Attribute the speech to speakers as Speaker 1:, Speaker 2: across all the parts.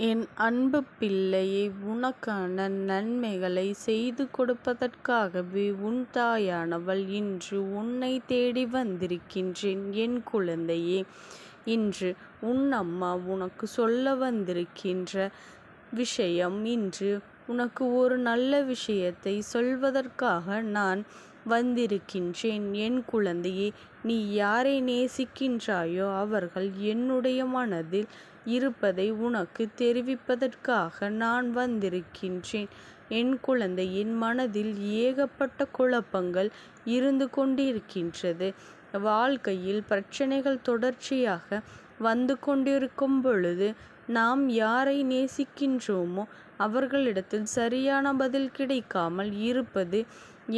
Speaker 1: என் அன்பு பிள்ளையே, உனக்கான நன்மைகளைச் செய்து கொடுப்பதற்காகவே உன் தாயானவள் இன்று உன்னை தேடி வந்திருக்கின்றேன். என் குழந்தையே, இன்று உன் அம்மா உனக்கு சொல்ல வந்திருக்கின்ற விஷயம், இன்று உனக்கு ஒரு நல்ல விஷயத்தை சொல்வதற்காக நான் வந்திருக்கின்றேன். என் குழந்தையே, நீ யாரை நேசிக்கின்றாயோ அவர்கள் என்னுடைய மனதில் இருப்பதை உனக்கு தெரிவிப்பதற்காக நான் வந்திருக்கின்றேன். என் குழந்தையின் மனதில் ஏகப்பட்ட குழப்பங்கள் இருந்து கொண்டிருக்கின்றது. வாழ்க்கையில் பிரச்சனைகள் தொடர்ச்சியாக வந்து கொண்டிருக்கும் பொழுது நாம் யாரை நேசிக்கின்றோமோ அவர்களிடத்தில் சரியான பதில் கிடைக்காமல் இருப்பது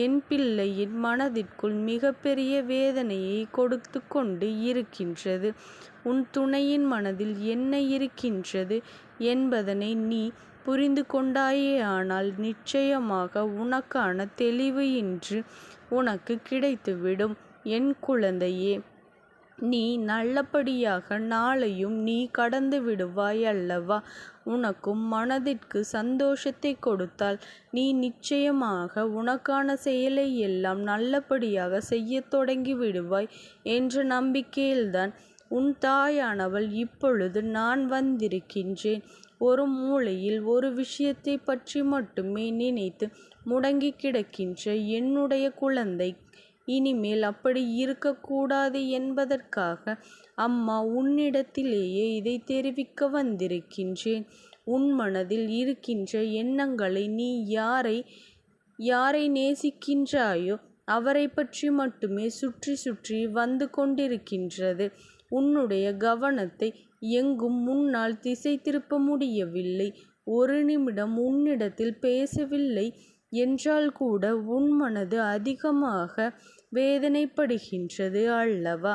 Speaker 1: என் பிள்ளையின் மனதிற்குள் மிகப்பெரிய வேதனையை கொடுத்து கொண்டு இருக்கின்றது. உன் துணையின் மனதில் என்ன இருக்கின்றது என்பதனை நீ புரிந்து கொண்டாயேயானால் நிச்சயமாக உனக்கான தெளிவு இன்று உனக்கு கிடைத்துவிடும். என் குழந்தையே, நீ நல்லபடியாக நாளையும் நீ கடந்து விடுவாய் அல்லவா? உனக்கும் மனதிற்கு சந்தோஷத்தை கொடுத்தால் நீ நிச்சயமாக உனக்கான செயலை எல்லாம் நல்லபடியாக செய்ய தொடங்கி விடுவாய் என்ற நம்பிக்கையில்தான் உன் தாயானவள் இப்பொழுது நான் வந்திருக்கின்றேன். ஒரு மூலையில் ஒரு விஷயத்தை பற்றி மட்டுமே நினைத்து முடங்கி கிடக்கின்ற என்னுடைய குழந்தை, இனிமேல் அப்படி இருக்கக்கூடாது என்பதற்காக அம்மா உன்னிடத்திலேயே இதை தெரிவிக்க வந்திருக்கின்றேன். உன் மனதில் இருக்கின்ற எண்ணங்களை நீ யாரை நேசிக்கின்றாயோ அவரை பற்றி மட்டுமே சுற்றி சுற்றி வந்து கொண்டிருக்கின்றது. உன்னுடைய கவனத்தை எங்கும் முன்னால் திசை திருப்ப முடியவில்லை. ஒரு நிமிடம் உன்னிடத்தில் பேசவில்லை என்றால் கூட உன் மனது அதிகமாக வேதனைப்படுகின்றது அல்லவா?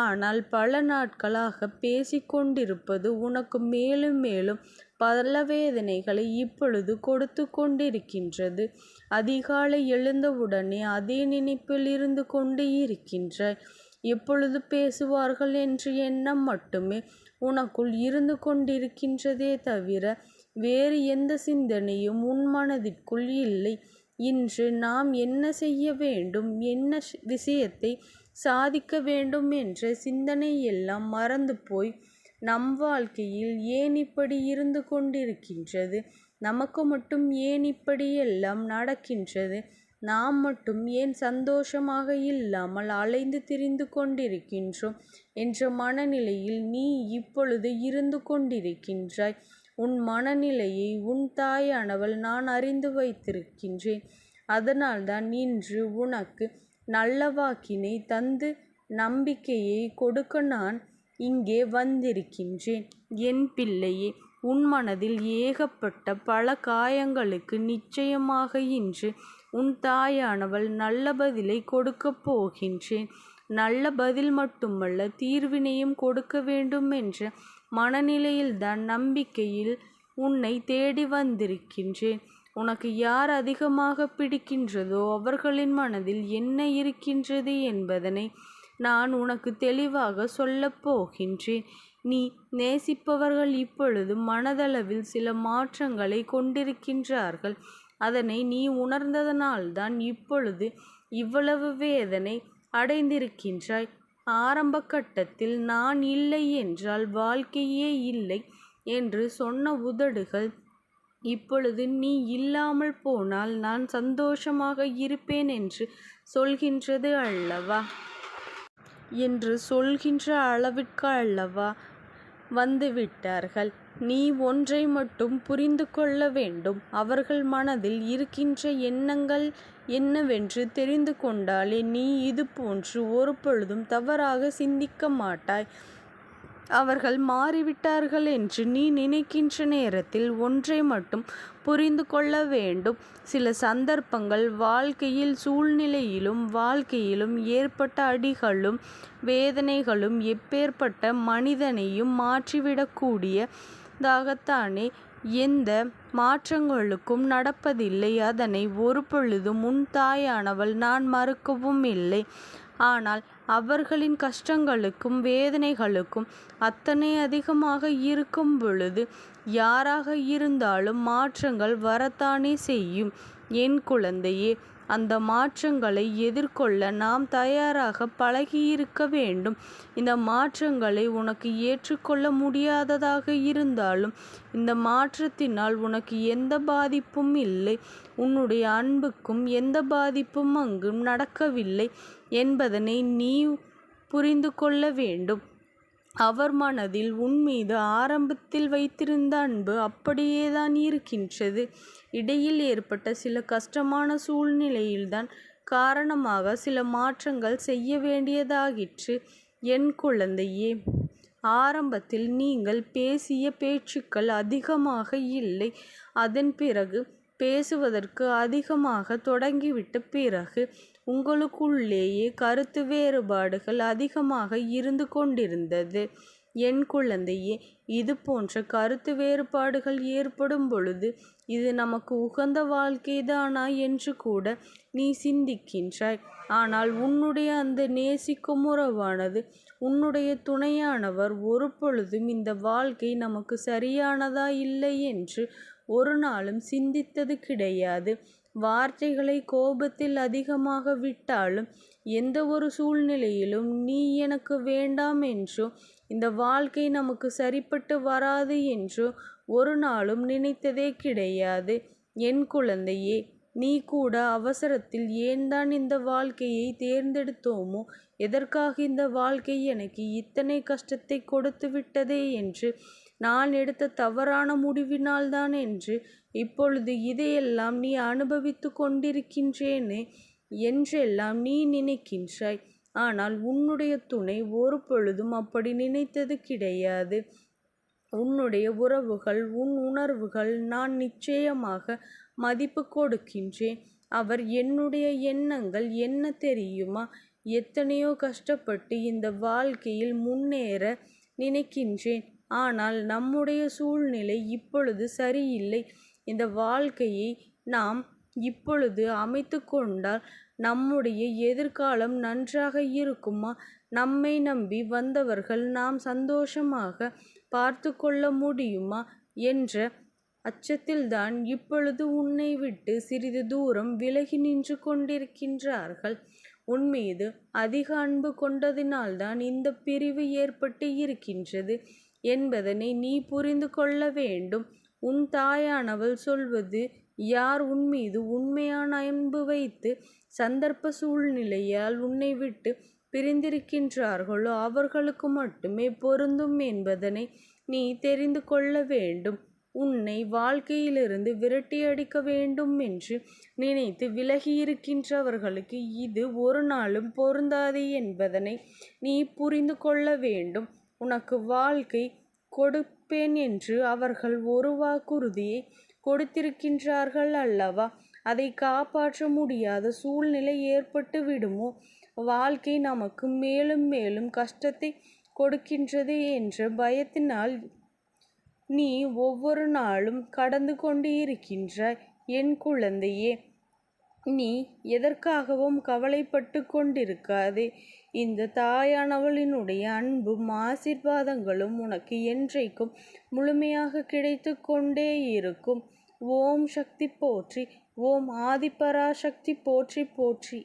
Speaker 1: ஆனால் பல நாட்களாக பேசிக்கொண்டிருப்பது உனக்கு மேலும் மேலும் பல வேதனைகளை இப்பொழுது கொடுத்து கொண்டிருக்கின்றது. அதிகாலை எழுந்தவுடனே அதே நினைப்பில் இருந்து கொண்டு இருக்கின்றாய். எப்பொழுது பேசுவார்கள் என்ற எண்ணம் மட்டுமே உனக்குள் இருந்து கொண்டிருக்கின்றதே தவிர வேறு எந்த சிந்தனையும் உன் மனதிற்குள் இல்லை. இன்று நாம் என்ன செய்ய வேண்டும், என்ன விஷயத்தை சாதிக்க வேண்டும் என்ற சிந்தனை எல்லாம் மறந்து போய் நம் வாழ்க்கையில் ஏன் இப்படி இருந்து கொண்டிருக்கின்றது, நமக்கு மட்டும் ஏன் இப்படியெல்லாம் நடக்கின்றது, நாம் மட்டும் ஏன் சந்தோஷமாக இல்லாமல் அலைந்து திரிந்து கொண்டிருக்கின்றோம் என்ற மனநிலையில் நீ இப்பொழுது இருந்து கொண்டிருக்கின்றாய். உன் மனநிலையை உன் தாயானவள் நான் அறிந்து வைத்திருக்கின்றேன். அதனால்தான் இன்று உனக்கு நல்ல வாக்கினை தந்து நம்பிக்கையை கொடுக்க நான் இங்கே வந்திருக்கின்றேன். என் பிள்ளையே, உன் மனதில் ஏகப்பட்ட பல காயங்களுக்கு நிச்சயமாக இன்று உன் தாயானவள் நல்ல பதிலை கொடுக்கப் போகின்றேன். நல்ல பதில் மட்டுமல்ல, தீர்வினையும் கொடுக்க வேண்டும் என்ற மனநிலையில்தான் நம்பிக்கையில் உன்னை தேடி வந்திருக்கின்றேன். உனக்கு யார் அதிகமாக பிடிக்கின்றதோ அவர்களின் மனதில் என்ன இருக்கின்றது என்பதனை நான் உனக்கு தெளிவாக சொல்லப் போகின்றேன். நீ நேசிப்பவர்கள் இப்பொழுது மனதளவில் சில மாற்றங்களை கொண்டிருக்கின்றார்கள். அதனை நீ உணர்ந்ததனால்தான் இப்பொழுது இவ்வளவு வேதனை அடைந்திருக்கின்றாய். ஆரம்ப கட்டத்தில் நான் இல்லை என்றால் வாழ்க்கையே இல்லை என்று சொன்ன உதடுகள் இப்பொழுது நீ இல்லாமல் போனால் நான் சந்தோஷமாக இருப்பேன் என்று சொல்கின்றது அல்லவா? என்று சொல்கின்ற அளவிற்கு அல்லவா வந்துவிட்டார்கள். நீ ஒன்றை மட்டும் புரிந்து கொள்ள வேண்டும். அவர்கள் மனதில் இருக்கின்ற எண்ணங்கள் என்னவென்று தெரிந்து கொண்டாலே நீ இது போன்று ஒரு பொழுதும் தவறாக சிந்திக்க மாட்டாய். அவர்கள் மாறிவிட்டார்கள் என்று நீ நினைக்கின்ற நேரத்தில் ஒன்றை மட்டும் புரிந்து கொள்ள வேண்டும். சில சந்தர்ப்பங்கள் வாழ்க்கையில் சூழ்நிலையிலும் வாழ்க்கையிலும் ஏற்பட்ட அடிகளும் வேதனைகளும் எப்பேற்பட்ட மனிதனையும் மாற்றிவிடக்கூடியதாகத்தானே எந்த மாற்றங்களுக்கும் நடப்பதில்லை. அதனை ஒரு பொழுதும் உன் தாயானவள் நான் மறுக்கவும் இல்லை. ஆனால் அவர்களின் கஷ்டங்களுக்கும் வேதனைகளுக்கும் அத்தனை அதிகமாக இருக்கும் பொழுது யாராக இருந்தாலும் மாற்றங்கள் வரத்தானே செய்யும். என் குழந்தையே, அந்த மாற்றங்களை எதிர்கொள்ள நாம் தயாராக பழகியிருக்க வேண்டும். இந்த மாற்றங்களை உனக்கு ஏற்றுக்கொள்ள முடியாததாக இருந்தாலும் இந்த மாற்றத்தினால் உனக்கு எந்த பாதிப்பும் இல்லை. உன்னுடைய அன்புக்கும் எந்த பாதிப்பும் அங்கு நடக்கவில்லை என்பதனை நீ புரிந்து கொள்ள வேண்டும். அவர் மனதில் உன் மீது ஆரம்பத்தில் வைத்திருந்த அன்பு அப்படியேதான் இருக்கின்றது. இடையில் ஏற்பட்ட சில கஷ்டமான சூழ்நிலையில்தான் காரணமாக சில மாற்றங்கள் செய்ய வேண்டியதாகிற்று. என் குழந்தையே, ஆரம்பத்தில் நீங்கள் பேசிய பேச்சுக்கள் அதிகமாக இல்லை. அதன் பிறகு பேசுவதற்கு அதிகமாக தொடங்கிவிட்ட பிறகு உங்களுக்குள்ளேயே கருத்து வேறுபாடுகள் அதிகமாக இருந்து கொண்டிருந்தது. என் குழந்தையே, இது போன்ற கருத்து வேறுபாடுகள் ஏற்படும் பொழுது இது நமக்கு உகந்த வாழ்க்கைதானா என்று கூட நீ சிந்திக்கின்றாய். ஆனால் உன்னுடைய அந்த நேசிக்கும் உறவானது, உன்னுடைய துணையானவர் ஒரு பொழுதும் இந்த வாழ்க்கை நமக்கு சரியானதா இல்லை என்று ஒரு நாளும் சிந்தித்தது கிடையாது. வார்த்தைகளை கோபத்தில் அதிகமாக விட்டாலும் எந்த ஒரு சூழ்நிலையிலும் நீ எனக்கு வேண்டாம் என்றோ இந்த வாழ்க்கை நமக்கு சரிப்பட்டு வராது என்றோ ஒரு நாளும் நினைத்ததே கிடையாது. என் குழந்தையே, நீ கூட அவசரத்தில் ஏன் தான் இந்த வாழ்க்கையை தேர்ந்தெடுத்தோமோ, எதற்காக இந்த வாழ்க்கை எனக்கு இத்தனை கஷ்டத்தை கொடுத்து விட்டதே என்று, நான் எடுத்த தவறான முடிவினால்தான் என்று இப்பொழுது இதையெல்லாம் நீ அனுபவித்து கொண்டிருக்கின்றேனே என்றெல்லாம் நீ நினைக்கின்றாய். ஆனால் உன்னுடைய துணை ஒரு பொழுதும் அப்படி நினைத்தது கிடையாது. உன்னுடைய உறவுகள், உன் உணர்வுகள் நான் நிச்சயமாக மதிப்பு கொடுக்கின்றேன். அவர் என்னுடைய எண்ணங்கள் என்ன தெரியுமா? எத்தனையோ கஷ்டப்பட்டு இந்த வாழ்க்கையில் முன்னேற நினைக்கின்றேன். ஆனால் நம்முடைய சூழ்நிலை இப்பொழுது சரியில்லை. இந்த வாழ்க்கையை நாம் இப்பொழுது அமைத்து கொண்டால் நம்முடைய எதிர்காலம் நன்றாக இருக்குமா? நம்மை நம்பி வந்தவர்கள் நாம் சந்தோஷமாக பார்த்து கொள்ள முடியுமா என்ற அச்சத்தில்தான் இப்பொழுது உன்னை விட்டு சிறிது தூரம் விலகி நின்று கொண்டிருக்கின்றார்கள். உன் மீது அதிக அன்பு கொண்டதினால்தான் இந்த பிரிவு ஏற்பட்டு இருக்கின்றது என்பதனை நீ புரிந்து கொள்ள வேண்டும். உன் தாயானவள் சொல்வது, யார் உன் மீது உண்மையான அன்பு வைத்து சந்தர்ப்ப சூழ்நிலையால் உன்னை விட்டு பிரிந்திருக்கின்றார்களோ அவர்களுக்கு மட்டுமே பொருந்தும் என்பதனை நீ தெரிந்து கொள்ள வேண்டும். உன்னை வாழ்க்கையிலிருந்து விரட்டியடிக்க வேண்டும் என்று நினைத்து விலகியிருக்கின்றவர்களுக்கு இது ஒரு நாளும் பொருந்தாது என்பதனை நீ புரிந்து கொள்ள வேண்டும். உனக்கு வாழ்க்கை கொடுப்பேன் என்று அவர்கள் ஒரு வாக்குறுதியை கொடுத்திருக்கின்றார்கள் அல்லவா? அதை காப்பாற்ற முடியாத சூழ்நிலை ஏற்பட்டு விடுமோ? வாழ்க்கை நமக்கு மேலும் மேலும் கஷ்டத்தை கொடுக்கின்றது என்ற பயத்தினால் நீ ஒவ்வொரு நாளும் கடந்து கொண்டு இருக்கின்றாய். என் குழந்தையே, நீ எதற்காகவும் கவலைப்பட்டு கொண்டிருக்காதே. இந்த தாயானவளினுடைய அன்பும் ஆசீர்வாதங்களும் உனக்கு என்றைக்கும் முழுமையாக கிடைத்து கொண்டே இருக்கும். ஓம் சக்தி போற்றி. ஓம் ஆதிபராசக்தி போற்றி போற்றி.